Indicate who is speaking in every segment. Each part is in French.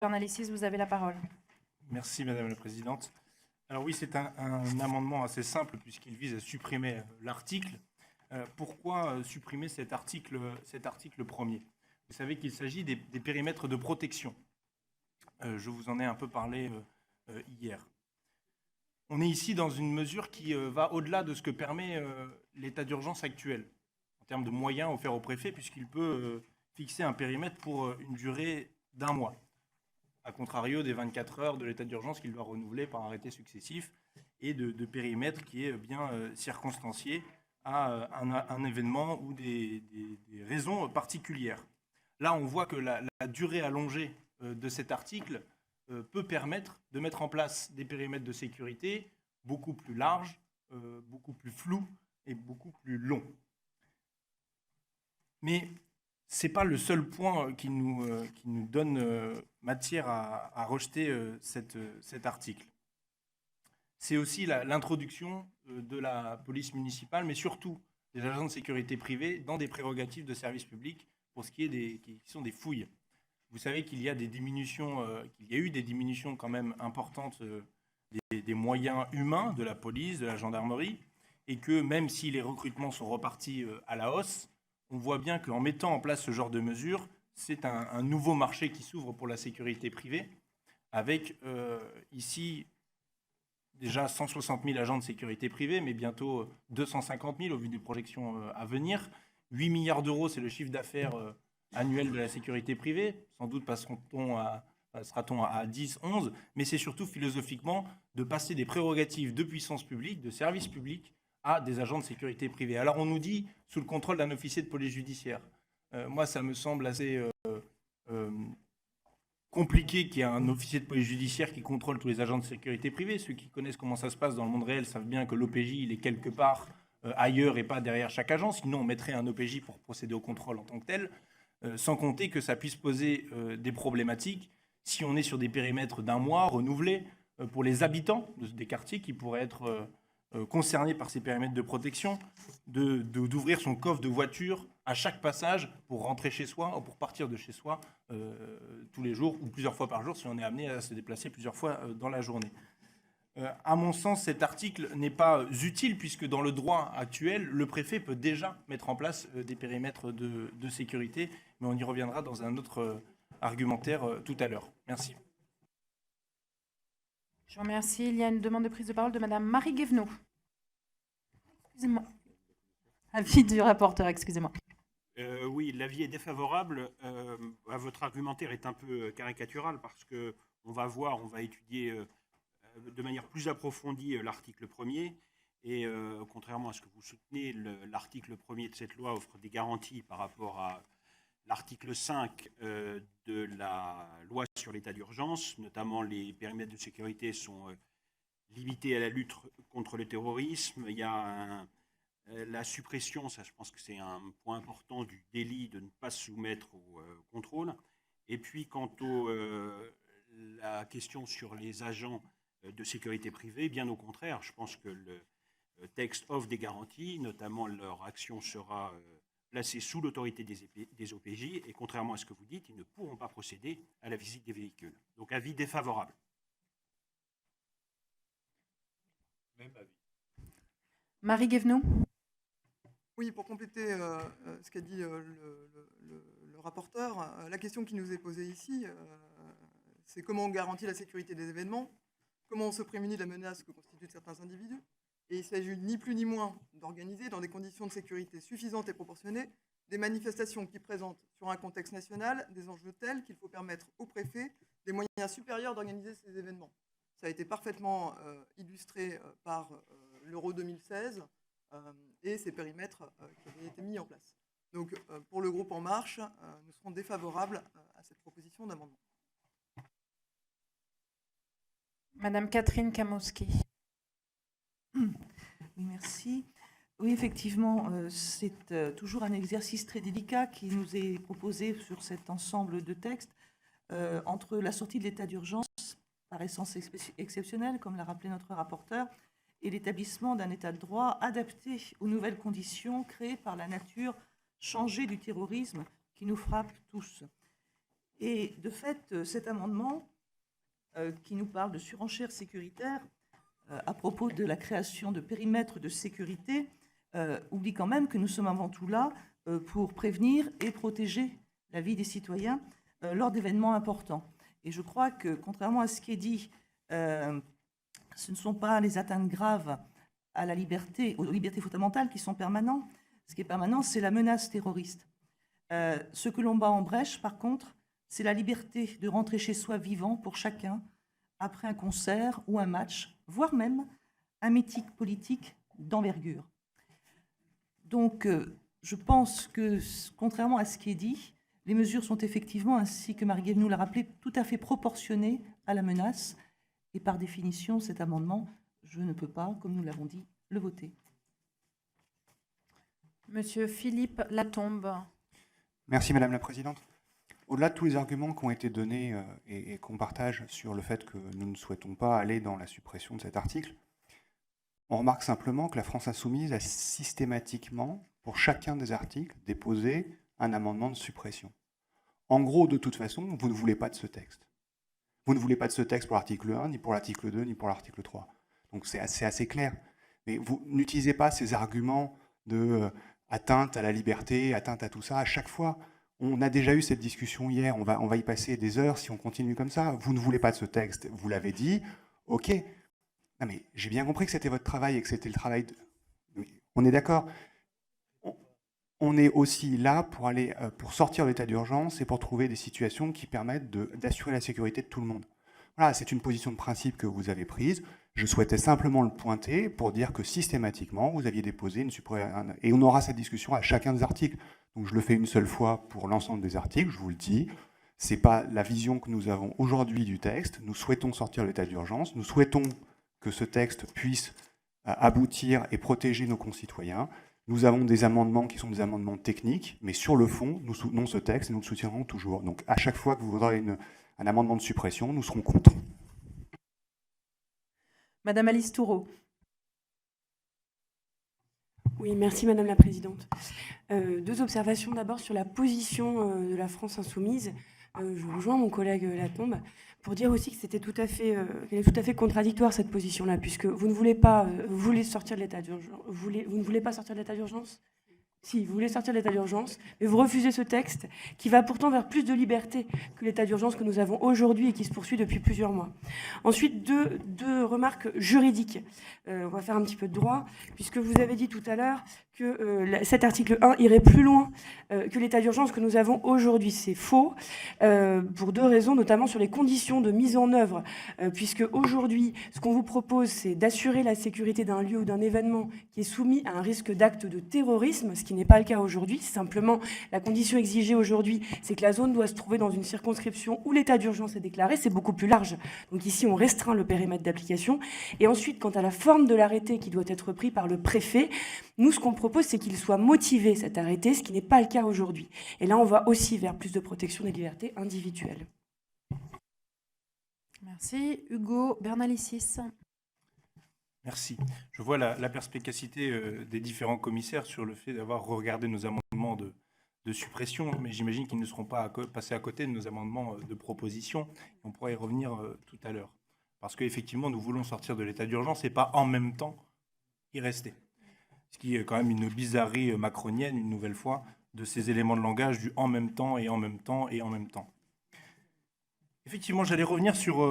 Speaker 1: Journalistes, vous avez la parole.
Speaker 2: Merci Madame la Présidente. Alors oui, c'est un amendement assez simple puisqu'il vise à supprimer l'article. Pourquoi supprimer cet article premier? Vous savez qu'il s'agit des périmètres de protection. Je vous en ai un peu parlé hier. On est ici dans une mesure qui va au-delà de ce que permet l'état d'urgence actuel, en termes de moyens offerts au préfet, puisqu'il peut fixer un périmètre pour une durée d'1 mois, à contrario des 24 heures de l'état d'urgence qu'il doit renouveler par arrêté successif, et de périmètre qui est bien circonstancié à un événement ou des raisons particulières. Là, on voit que la durée allongée de cet article peut permettre de mettre en place des périmètres de sécurité beaucoup plus larges, beaucoup plus flous et beaucoup plus longs. Mais ce n'est pas le seul point qui nous donne matière à rejeter cet article. C'est aussi l'introduction de la police municipale, mais surtout des agents de sécurité privée dans des prérogatives de service public pour ce qui est qui sont des fouilles. Vous savez qu'il y a eu des diminutions quand même importantes des moyens humains de la police, de la gendarmerie, et que même si les recrutements sont repartis à la hausse, on voit bien qu'en mettant en place ce genre de mesures, c'est un nouveau marché qui s'ouvre pour la sécurité privée, avec ici déjà 160 000 agents de sécurité privée, mais bientôt 250 000 au vu des projections à venir. 8 milliards d'euros, c'est le chiffre d'affaires annuel de la sécurité privée. Sans doute sera-t-on à 10, 11, mais c'est surtout philosophiquement de passer des prérogatives de puissance publique, de service public, à des agents de sécurité privée. Alors on nous dit sous le contrôle d'un officier de police judiciaire. Moi, ça me semble assez compliqué qu'il y ait un officier de police judiciaire qui contrôle tous les agents de sécurité privée. Ceux qui connaissent comment ça se passe dans le monde réel savent bien que l'OPJ, il est quelque part ailleurs et pas derrière chaque agent. Sinon, on mettrait un OPJ pour procéder au contrôle en tant que tel, sans compter que ça puisse poser des problématiques si on est sur des périmètres d'1 mois renouvelés pour les habitants des quartiers qui pourraient être concernés par ces périmètres de protection, d'ouvrir son coffre de voiture à chaque passage pour rentrer chez soi ou pour partir de chez soi tous les jours ou plusieurs fois par jour si on est amené à se déplacer plusieurs fois dans la journée. À mon sens, cet article n'est pas utile puisque dans le droit actuel, le préfet peut déjà mettre en place des périmètres de sécurité, mais on y reviendra dans un autre argumentaire tout à l'heure. Merci.
Speaker 1: Je vous remercie. Il y a une demande de prise de parole de Madame Marie Guévenot. Excusez-moi. Avis du rapporteur, excusez-moi.
Speaker 3: Oui, l'avis est défavorable. Votre argumentaire est un peu caricatural parce qu'on va étudier de manière plus approfondie l'article 1er. Et contrairement à ce que vous soutenez, l'article 1er de cette loi offre des garanties par rapport à l'article 5 de la loi sur l'état d'urgence, notamment les périmètres de sécurité sont limités à la lutte contre le terrorisme. Il y a la suppression, ça je pense que c'est un point important, du délit de ne pas se soumettre au contrôle. Et puis quant la question sur les agents de sécurité privée, bien au contraire, je pense que le texte offre des garanties, notamment leur action sera placés sous l'autorité des OPJ et contrairement à ce que vous dites, ils ne pourront pas procéder à la visite des véhicules. Donc avis défavorable.
Speaker 4: Même avis.
Speaker 1: Marie Guévenot.
Speaker 5: Oui, pour compléter ce qu'a dit le rapporteur, la question qui nous est posée ici, c'est comment on garantit la sécurité des événements, comment on se prémunit de la menace que constituent certains individus. Et il s'agit ni plus ni moins d'organiser dans des conditions de sécurité suffisantes et proportionnées des manifestations qui présentent sur un contexte national des enjeux tels qu'il faut permettre au préfet des moyens supérieurs d'organiser ces événements. Ça a été parfaitement illustré par l'Euro 2016 et ces périmètres qui avaient été mis en place. Donc pour le groupe En Marche, nous serons défavorables à cette proposition d'amendement.
Speaker 1: Madame Catherine Kamowski.
Speaker 6: Oui, merci. Oui, effectivement, c'est toujours un exercice très délicat qui nous est proposé sur cet ensemble de textes entre la sortie de l'état d'urgence, par essence exceptionnelle, comme l'a rappelé notre rapporteur, et l'établissement d'un état de droit adapté aux nouvelles conditions créées par la nature changée du terrorisme qui nous frappe tous. Et de fait, cet amendement qui nous parle de surenchère sécuritaire à propos de la création de périmètres de sécurité oublie quand même que nous sommes avant tout là pour prévenir et protéger la vie des citoyens lors d'événements importants. Et je crois que, contrairement à ce qui est dit, ce ne sont pas les atteintes graves à la liberté, aux libertés fondamentales qui sont permanentes. Ce qui est permanent, c'est la menace terroriste. Ce que l'on bat en brèche, par contre, c'est la liberté de rentrer chez soi vivant pour chacun après un concert ou un match, voire même un meeting politique d'envergure. Donc, je pense que, contrairement à ce qui est dit, les mesures sont effectivement, ainsi que Marie Guévenoux l'a rappelé, tout à fait proportionnées à la menace. Et par définition, cet amendement, je ne peux pas, comme nous l'avons dit, le voter.
Speaker 1: Monsieur Philippe Latombe.
Speaker 7: Merci Madame la Présidente. Au-delà de tous les arguments qui ont été donnés et qu'on partage sur le fait que nous ne souhaitons pas aller dans la suppression de cet article, on remarque simplement que la France Insoumise a systématiquement, pour chacun des articles, déposé un amendement de suppression. En gros, de toute façon, vous ne voulez pas de ce texte. Vous ne voulez pas de ce texte pour l'article 1, ni pour l'article 2, ni pour l'article 3. Donc c'est assez clair. Mais vous n'utilisez pas ces arguments de atteinte à la liberté, atteinte à tout ça. À chaque fois, on a déjà eu cette discussion hier, on va y passer des heures si on continue comme ça. Vous ne voulez pas de ce texte, vous l'avez dit, ok. Non mais j'ai bien compris que c'était votre travail et que c'était le travail de... On est d'accord. On est aussi là pour sortir de l'état d'urgence et pour trouver des situations qui permettent d'assurer la sécurité de tout le monde. Voilà, c'est une position de principe que vous avez prise. Je souhaitais simplement le pointer pour dire que systématiquement, vous aviez déposé une suppression. Et on aura cette discussion à chacun des articles. Donc je le fais une seule fois pour l'ensemble des articles, je vous le dis. Ce n'est pas la vision que nous avons aujourd'hui du texte. Nous souhaitons sortir de l'état d'urgence. Nous souhaitons que ce texte puisse aboutir et protéger nos concitoyens. Nous avons des amendements qui sont des amendements techniques, mais sur le fond, nous soutenons ce texte et nous le soutiendrons toujours. Donc à chaque fois que vous voudrez un amendement de suppression, nous serons contre.
Speaker 1: Madame Alice Toureau.
Speaker 8: Oui, merci Madame la Présidente. Deux observations d'abord sur la position de la France Insoumise. Je rejoins mon collègue Latombe pour dire aussi que c'était tout à fait contradictoire cette position-là, puisque vous ne voulez pas, vous voulez sortir de l'état d'urgence. Vous ne voulez pas sortir de l'état d'urgence ? Si, vous voulez sortir de l'état d'urgence, mais vous refusez ce texte qui va pourtant vers plus de liberté que l'état d'urgence que nous avons aujourd'hui et qui se poursuit depuis plusieurs mois. Ensuite, deux remarques juridiques. On va faire un petit peu de droit, puisque vous avez dit tout à l'heure que cet article 1 irait plus loin que l'état d'urgence que nous avons aujourd'hui. C'est faux, pour deux raisons, notamment sur les conditions de mise en œuvre, puisque aujourd'hui, ce qu'on vous propose, c'est d'assurer la sécurité d'un lieu ou d'un événement qui est soumis à un risque d'acte de terrorisme, ce qui n'est pas le cas aujourd'hui. Simplement, la condition exigée aujourd'hui, c'est que la zone doit se trouver dans une circonscription où l'état d'urgence est déclaré. C'est beaucoup plus large. Donc ici, on restreint le périmètre d'application. Et ensuite, quant à la forme de l'arrêté qui doit être pris par le préfet, nous, ce qu'on propose, c'est qu'il soit motivé, cet arrêté, ce qui n'est pas le cas aujourd'hui. Et là, on va aussi vers plus de protection des libertés individuelles.
Speaker 1: Merci. Hugo Bernalicis.
Speaker 2: Merci. Je vois la perspicacité des différents commissaires sur le fait d'avoir regardé nos amendements de suppression, mais j'imagine qu'ils ne seront pas passés à côté de nos amendements de proposition. On pourra y revenir tout à l'heure. Parce qu'effectivement, nous voulons sortir de l'état d'urgence et pas en même temps y rester. Ce qui est quand même une bizarrerie macronienne, une nouvelle fois, de ces éléments de langage du « en même temps » et « en même temps » et « en même temps ». Effectivement, j'allais revenir sur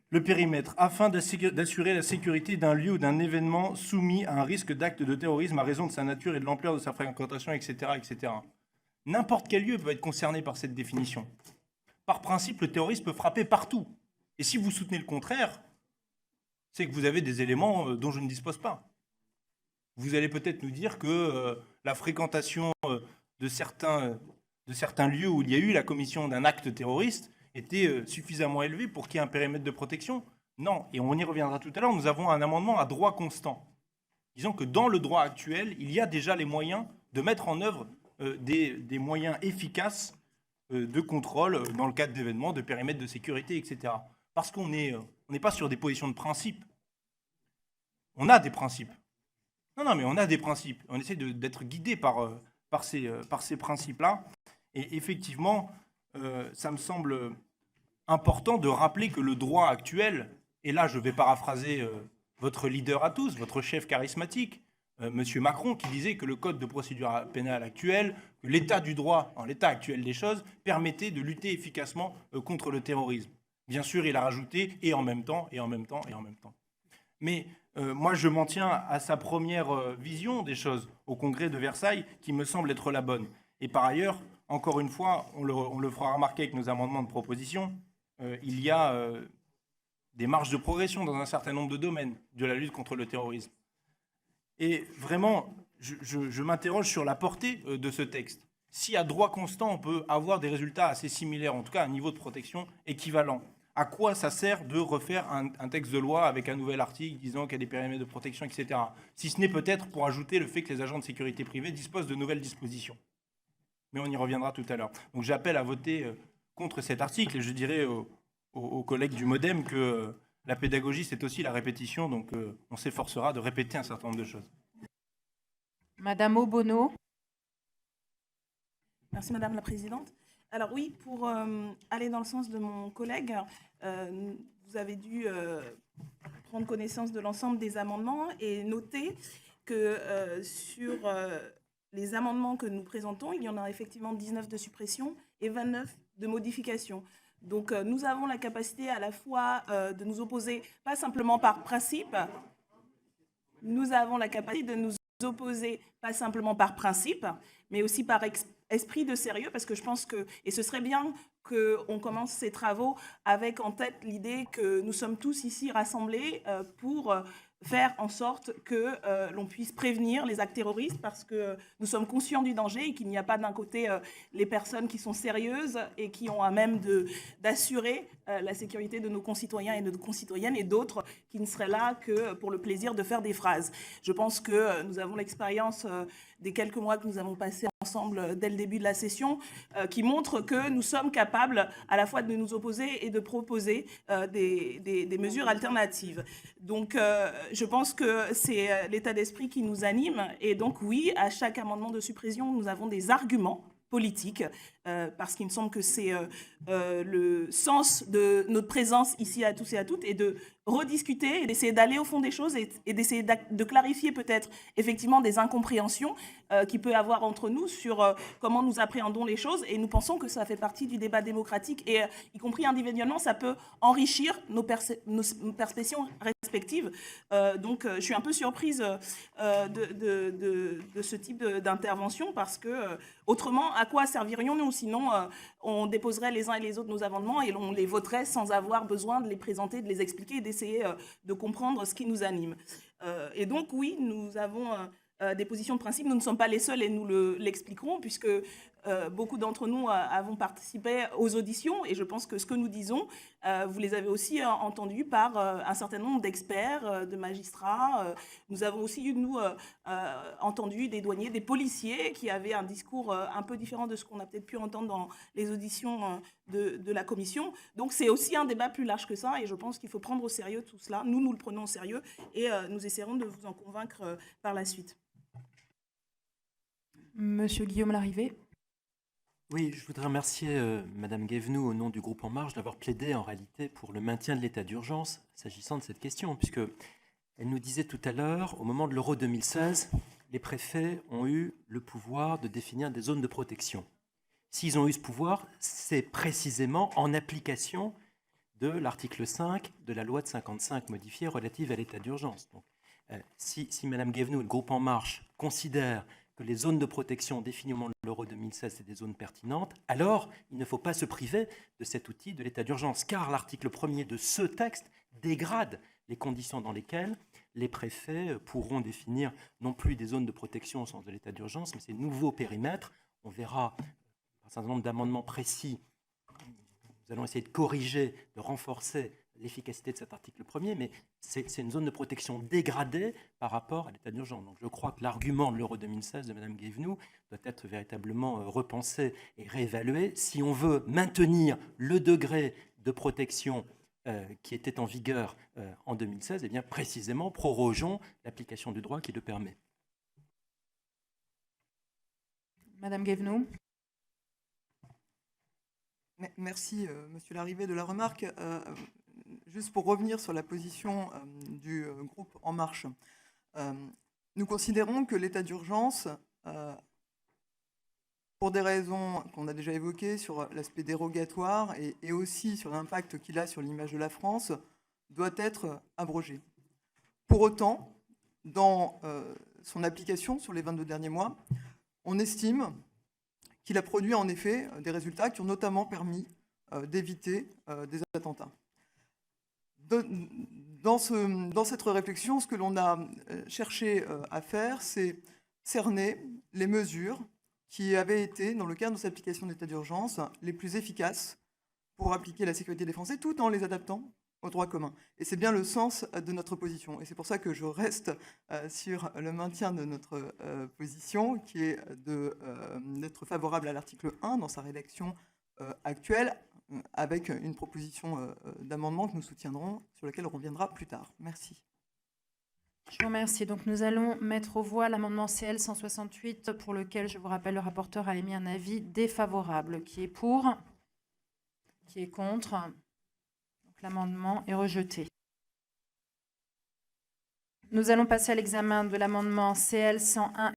Speaker 2: le périmètre. Afin d'assurer la sécurité d'un lieu ou d'un événement soumis à un risque d'acte de terrorisme à raison de sa nature et de l'ampleur de sa fréquentation, etc., etc. N'importe quel lieu peut être concerné par cette définition. Par principe, le terrorisme peut frapper partout. Et si vous soutenez le contraire, c'est que vous avez des éléments dont je ne dispose pas. Vous allez peut-être nous dire que la fréquentation de certains lieux où il y a eu la commission d'un acte terroriste était suffisamment élevée pour qu'il y ait un périmètre de protection. Non, et on y reviendra tout à l'heure, nous avons un amendement à droit constant. Disons que dans le droit actuel, il y a déjà les moyens de mettre en œuvre des moyens efficaces de contrôle dans le cadre d'événements, de périmètres de sécurité, etc. Parce qu'on n'est pas sur des positions de principe. On a des principes. Non, mais on a des principes. On essaie d'être guidé par ces principes-là. Et effectivement, ça me semble important de rappeler que le droit actuel, et là je vais paraphraser votre leader à tous, votre chef charismatique, Monsieur Macron, qui disait que le code de procédure pénale actuel, que l'état du droit, en l'état actuel des choses, permettait de lutter efficacement contre le terrorisme. Bien sûr, il a rajouté et en même temps, et en même temps, et en même temps. Mais moi, je m'en tiens à sa première vision des choses au congrès de Versailles, qui me semble être la bonne. Et par ailleurs, encore une fois, on le fera remarquer avec nos amendements de proposition, il y a des marges de progression dans un certain nombre de domaines de la lutte contre le terrorisme. Et vraiment, je m'interroge sur la portée de ce texte. Si à droit constant, on peut avoir des résultats assez similaires, en tout cas un niveau de protection équivalent, à quoi ça sert de refaire un texte de loi avec un nouvel article disant qu'il y a des périmètres de protection, etc. Si ce n'est peut-être pour ajouter le fait que les agents de sécurité privée disposent de nouvelles dispositions. Mais on y reviendra tout à l'heure. Donc j'appelle à voter contre cet article et je dirais aux collègues du MoDem que la pédagogie, c'est aussi la répétition, donc on s'efforcera de répéter un certain nombre de choses.
Speaker 1: Madame Obono.
Speaker 9: Merci Madame la Présidente. Alors oui, pour aller dans le sens de mon collègue, vous avez dû prendre connaissance de l'ensemble des amendements et noter que sur les amendements que nous présentons, il y en a effectivement 19 de suppression et 29 de modification. Donc nous avons la capacité à la fois de nous opposer, pas simplement par principe, nous avons la capacité de nous opposer, pas simplement par principe, mais aussi par esprit de sérieux, parce que je pense que, et ce serait bien qu'on commence ces travaux avec en tête l'idée que nous sommes tous ici rassemblés pour faire en sorte que l'on puisse prévenir les actes terroristes, parce que nous sommes conscients du danger et qu'il n'y a pas d'un côté les personnes qui sont sérieuses et qui ont à même d'assurer la sécurité de nos concitoyens et de nos concitoyennes, et d'autres qui ne seraient là que pour le plaisir de faire des phrases. Je pense que nous avons l'expérience des quelques mois que nous avons passés ensemble dès le début de la session, qui montre que nous sommes capables à la fois de nous opposer et de proposer des mesures alternatives. Donc je pense que c'est l'état d'esprit qui nous anime, et donc oui, à chaque amendement de suppression, nous avons des arguments politiques, parce qu'il me semble que c'est le sens de notre présence ici à tous et à toutes, et de rediscuter et d'essayer d'aller au fond des choses et d'essayer de clarifier peut-être effectivement des incompréhensions qu'il peut y avoir entre nous sur comment nous appréhendons les choses, et nous pensons que ça fait partie du débat démocratique, et y compris individuellement, ça peut enrichir nos perceptions respectives. Donc je suis un peu surprise de ce type d'intervention, parce que autrement, à quoi servirions-nous? Sinon, on déposerait les uns et les autres nos amendements et on les voterait sans avoir besoin de les présenter, de les expliquer et d'essayer de comprendre ce qui nous anime. Et donc, oui, nous avons des positions de principe. Nous ne sommes pas les seuls et nous l'expliquerons, puisque beaucoup d'entre nous avons participé aux auditions, et je pense que ce que nous disons, vous les avez aussi entendus par un certain nombre d'experts, de magistrats. Nous avons aussi, nous, entendu des douaniers, des policiers qui avaient un discours un peu différent de ce qu'on a peut-être pu entendre dans les auditions de la commission. Donc c'est aussi un débat plus large que ça, et je pense qu'il faut prendre au sérieux tout cela. Nous le prenons au sérieux, et nous essaierons de vous en convaincre par la suite.
Speaker 1: Monsieur Guillaume Larrivé.
Speaker 10: Oui, je voudrais remercier Madame Guévenoux, au nom du groupe En Marche, d'avoir plaidé en réalité pour le maintien de l'état d'urgence s'agissant de cette question, puisque elle nous disait tout à l'heure, au moment de l'Euro 2016, les préfets ont eu le pouvoir de définir des zones de protection. S'ils ont eu ce pouvoir, c'est précisément en application de l'article 5 de la loi de 55 modifiée relative à l'état d'urgence. Donc, si Madame Guévenoux et le groupe En Marche considèrent que les zones de protection définies au moment de l'Euro 2016 sont des zones pertinentes, alors il ne faut pas se priver de cet outil de l'état d'urgence, car l'article 1er de ce texte dégrade les conditions dans lesquelles les préfets pourront définir non plus des zones de protection au sens de l'état d'urgence, mais ces nouveaux périmètres. On verra un certain nombre d'amendements précis. Nous allons essayer de corriger, de renforcer l'efficacité de cet article 1er, mais c'est une zone de protection dégradée par rapport à l'état d'urgence. Donc je crois que l'argument de l'Euro 2016 de Mme Guévenoux doit être véritablement repensé et réévalué si on veut maintenir le degré de protection qui était en vigueur en 2016, et bien précisément prorogeons l'application du droit qui le permet.
Speaker 1: Madame Guévenoux.
Speaker 5: Merci, Monsieur Larrivé, de la remarque. Juste pour revenir sur la position du groupe En Marche, nous considérons que l'état d'urgence, pour des raisons qu'on a déjà évoquées sur l'aspect dérogatoire et aussi sur l'impact qu'il a sur l'image de la France, doit être abrogé. Pour autant, dans son application sur les 22 derniers mois, on estime qu'il a produit en effet des résultats qui ont notamment permis d'éviter des attentats. Dans cette réflexion, ce que l'on a cherché à faire, c'est cerner les mesures qui avaient été, dans le cadre de cette application d'état d'urgence, les plus efficaces pour appliquer la sécurité des Français, tout en les adaptant au droit commun. Et c'est bien le sens de notre position. Et c'est pour ça que je reste sur le maintien de notre position, qui est d'être favorable à l'article 1 dans sa rédaction actuelle, avec une proposition d'amendement que nous soutiendrons, sur laquelle on reviendra plus tard. Merci.
Speaker 1: Je vous remercie. Donc nous allons mettre aux voix l'amendement CL 168, pour lequel, je vous rappelle, le rapporteur a émis un avis défavorable. Qui est pour? Qui est contre? Donc l'amendement est rejeté. Nous allons passer à l'examen de l'amendement CL 101